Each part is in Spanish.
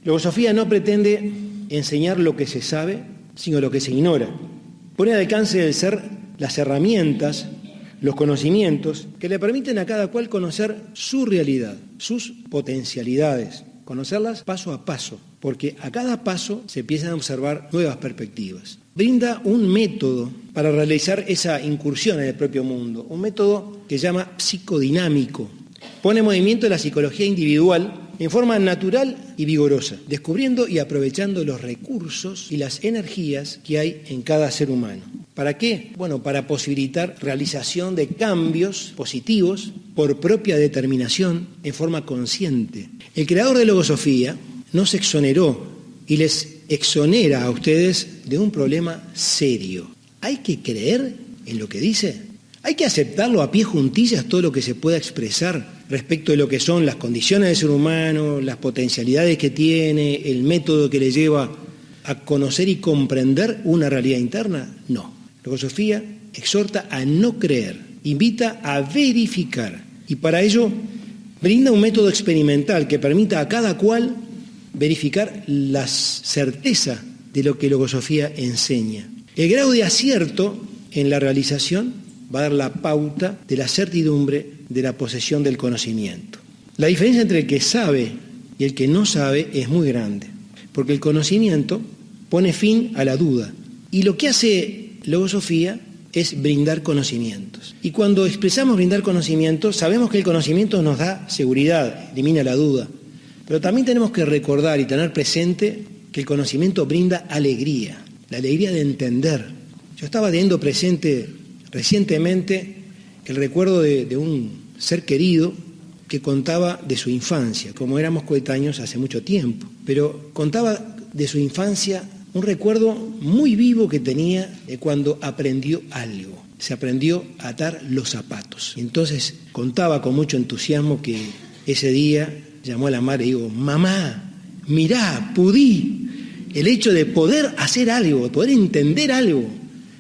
Logosofía no pretende enseñar lo que se sabe, sino lo que se ignora. Pone al alcance del ser las herramientas, los conocimientos que le permiten a cada cual conocer su realidad, sus potencialidades, conocerlas paso a paso, porque a cada paso se empiezan a observar nuevas perspectivas. Brinda un método para realizar esa incursión en el propio mundo, un método que llama psicodinámico. Pone en movimiento la psicología individual en forma natural y vigorosa, descubriendo y aprovechando los recursos y las energías que hay en cada ser humano. ¿Para qué? Bueno, para posibilitar realización de cambios positivos por propia determinación en forma consciente. El creador de Logosofía no se exoneró y les exonera a ustedes de un problema serio. ¿Hay que creer en lo que dice? ¿Hay que aceptarlo a pie juntillas todo lo que se pueda expresar respecto de lo que son las condiciones del ser humano, las potencialidades que tiene, el método que le lleva a conocer y comprender una realidad interna? No. Logosofía exhorta a no creer, invita a verificar y para ello brinda un método experimental que permita a cada cual verificar la certeza de lo que Logosofía enseña. El grado de acierto en la realización va a dar la pauta de la certidumbre de la posesión del conocimiento. La diferencia entre el que sabe y el que no sabe es muy grande, porque el conocimiento pone fin a la duda y lo que hace Logosofía es brindar conocimientos. Y cuando expresamos brindar conocimientos, sabemos que el conocimiento nos da seguridad, elimina la duda, pero también tenemos que recordar y tener presente que el conocimiento brinda alegría, la alegría de entender. Yo estaba teniendo presente recientemente el recuerdo de un ser querido que contaba de su infancia, como éramos coetáneos hace mucho tiempo, pero contaba de su infancia un recuerdo muy vivo que tenía de cuando aprendió algo. Se aprendió a atar los zapatos. Y entonces contaba con mucho entusiasmo que ese día llamó a la madre y dijo: mamá, mirá, pudí. El hecho de poder hacer algo, de poder entender algo,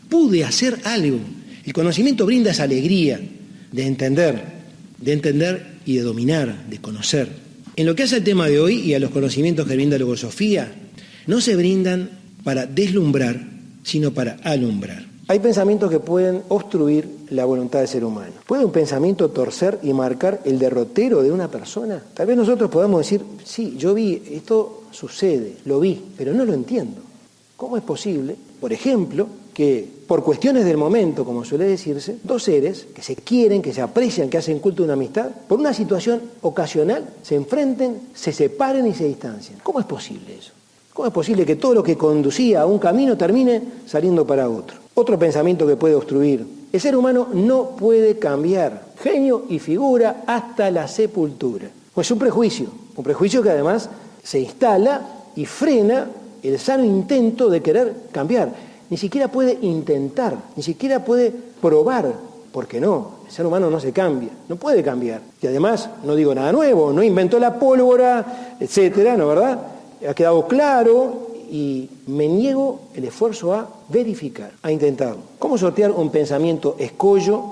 pude hacer algo. El conocimiento brinda esa alegría de entender y de dominar, de conocer. En lo que hace al tema de hoy y a los conocimientos que brinda Logosofía, no se brindan para deslumbrar, sino para alumbrar. Hay pensamientos que pueden obstruir la voluntad del ser humano. ¿Puede un pensamiento torcer y marcar el derrotero de una persona? Tal vez nosotros podamos decir: sí, yo vi, esto sucede, lo vi, pero no lo entiendo. ¿Cómo es posible, por ejemplo, que por cuestiones del momento, como suele decirse, dos seres que se quieren, que se aprecian, que hacen culto de una amistad, por una situación ocasional se enfrenten, se separen y se distancien? ¿Cómo es posible eso? ¿Cómo es posible que todo lo que conducía a un camino termine saliendo para otro? Otro pensamiento que puede obstruir: el ser humano no puede cambiar genio y figura hasta la sepultura. Pues un prejuicio que además se instala y frena el sano intento de querer cambiar. Ni siquiera puede intentar, ni siquiera puede probar, porque no, el ser humano no se cambia, no puede cambiar. Y además, no digo nada nuevo, no inventó la pólvora, etcétera, ¿no, verdad? Ha quedado claro y me niego el esfuerzo a verificar, a intentarlo. ¿Cómo sortear un pensamiento escollo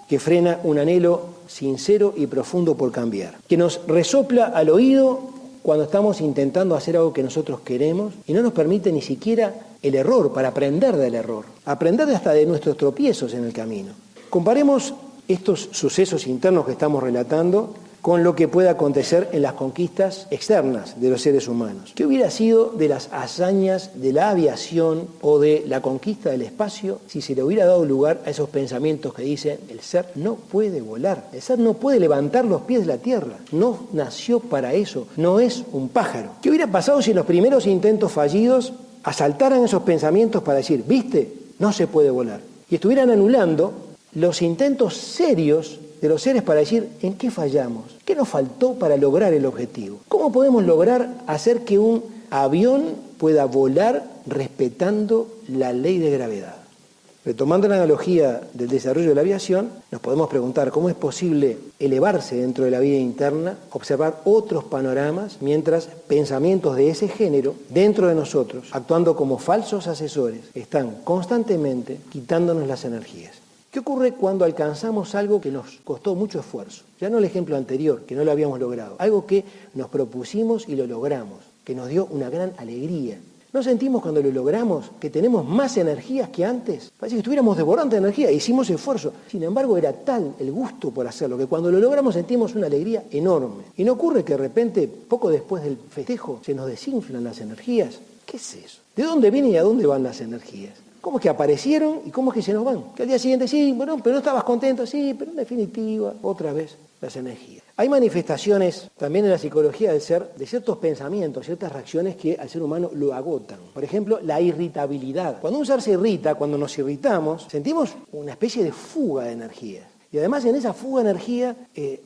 que frena un anhelo sincero y profundo por cambiar? Que nos resopla al oído cuando estamos intentando hacer algo que nosotros queremos y no nos permite ni siquiera el error para aprender del error, aprender hasta de nuestros tropiezos en el camino. Comparemos estos sucesos internos que estamos relatando con lo que puede acontecer en las conquistas externas de los seres humanos. ¿Qué hubiera sido de las hazañas de la aviación o de la conquista del espacio si se le hubiera dado lugar a esos pensamientos que dicen: el ser no puede volar, el ser no puede levantar los pies de la tierra, no nació para eso, no es un pájaro? ¿Qué hubiera pasado si en los primeros intentos fallidos asaltaran esos pensamientos para decir: viste, no se puede volar? Y estuvieran anulando los intentos serios de los seres para decir: ¿en qué fallamos? ¿Qué nos faltó para lograr el objetivo? ¿Cómo podemos lograr hacer que un avión pueda volar respetando la ley de gravedad? Retomando la analogía del desarrollo de la aviación, nos podemos preguntar cómo es posible elevarse dentro de la vida interna, observar otros panoramas, mientras pensamientos de ese género, dentro de nosotros, actuando como falsos asesores, están constantemente quitándonos las energías. ¿Qué ocurre cuando alcanzamos algo que nos costó mucho esfuerzo? Ya no el ejemplo anterior, que no lo habíamos logrado. Algo que nos propusimos y lo logramos. que nos dio una gran alegría. ¿No sentimos cuando lo logramos que tenemos más energías que antes? Parece que estuviéramos devorando energía, hicimos esfuerzo. Sin embargo, era tal el gusto por hacerlo que cuando lo logramos sentimos una alegría enorme. Y no ocurre que de repente, poco después del festejo, se nos desinflan las energías. ¿Qué es eso? ¿De dónde vienen y a dónde van las energías? ¿Cómo es que aparecieron y cómo es que se nos van? Que al día siguiente, sí, bueno, pero no estabas contento, sí, pero en definitiva, otra vez las energías. Hay manifestaciones también en la psicología del ser de ciertos pensamientos, ciertas reacciones que al ser humano lo agotan. Por ejemplo, la irritabilidad. Cuando un ser se irrita, cuando nos irritamos, sentimos una especie de fuga de energía. Y además en esa fuga de energía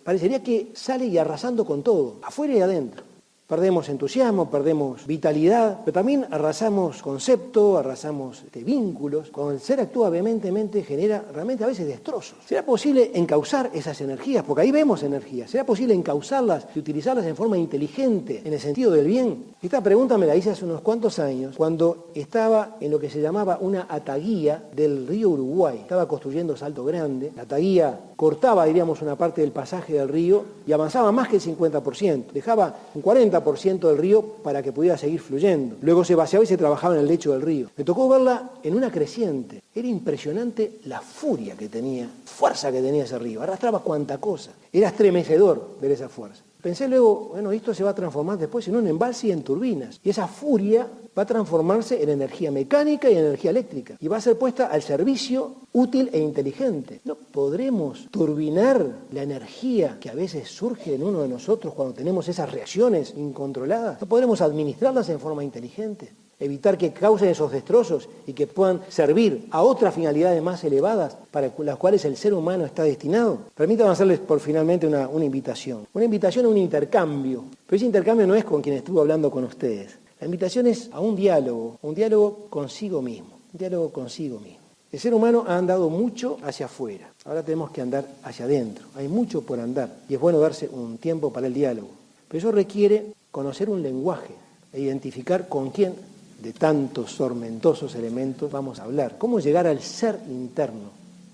parecería que sale y arrasando con todo, afuera y adentro. Perdemos entusiasmo, perdemos vitalidad, pero también arrasamos concepto, arrasamos vínculos. Cuando el ser actúa vehementemente genera realmente a veces destrozos. ¿Será posible encauzar esas energías? Porque ahí vemos energías. ¿Será posible encauzarlas y utilizarlas en forma inteligente, en el sentido del bien? Esta pregunta me la hice hace unos cuantos años, cuando estaba en lo que se llamaba una ataguía del río Uruguay. Estaba construyendo Salto Grande. La ataguía cortaba, diríamos, una parte del pasaje del río y avanzaba más que el 50%. Dejaba un 40% del río para que pudiera seguir fluyendo. Luego se vaciaba y se trabajaba en el lecho del río. Me tocó verla en una creciente. Era impresionante la furia que tenía, fuerza que tenía ese río. Arrastraba cuanta cosa. Era estremecedor ver esa fuerza. Pensé luego, bueno, esto se va a transformar después en un embalse y en turbinas. Y esa furia va a transformarse en energía mecánica y en energía eléctrica. Y va a ser puesta al servicio útil e inteligente. ¿No podremos turbinar la energía que a veces surge en uno de nosotros cuando tenemos esas reacciones incontroladas? ¿No podremos administrarlas en forma inteligente? Evitar que causen esos destrozos y que puedan servir a otras finalidades más elevadas para las cuales el ser humano está destinado. Permítanme hacerles por finalmente una invitación. Una invitación a un intercambio. Pero ese intercambio no es con quien estuvo hablando con ustedes. La invitación es a un diálogo consigo mismo. Un diálogo consigo mismo. El ser humano ha andado mucho hacia afuera. Ahora tenemos que andar hacia adentro. Hay mucho por andar. Y es bueno darse un tiempo para el diálogo. Pero eso requiere conocer un lenguaje e identificar con quién de tantos tormentosos elementos vamos a hablar. ¿Cómo llegar al ser interno,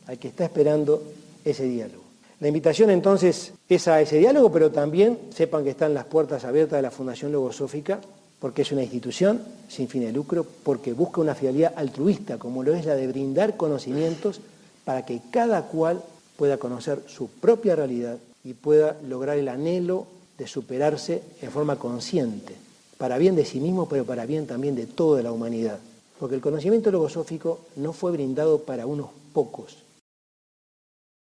al que está esperando ese diálogo? La invitación entonces es a ese diálogo, pero también sepan que están las puertas abiertas de la Fundación Logosófica, porque es una institución sin fin de lucro, porque busca una finalidad altruista, como lo es la de brindar conocimientos para que cada cual pueda conocer su propia realidad y pueda lograr el anhelo de superarse en forma consciente, para bien de sí mismo, pero para bien también de toda la humanidad. Porque el conocimiento logosófico no fue brindado para unos pocos,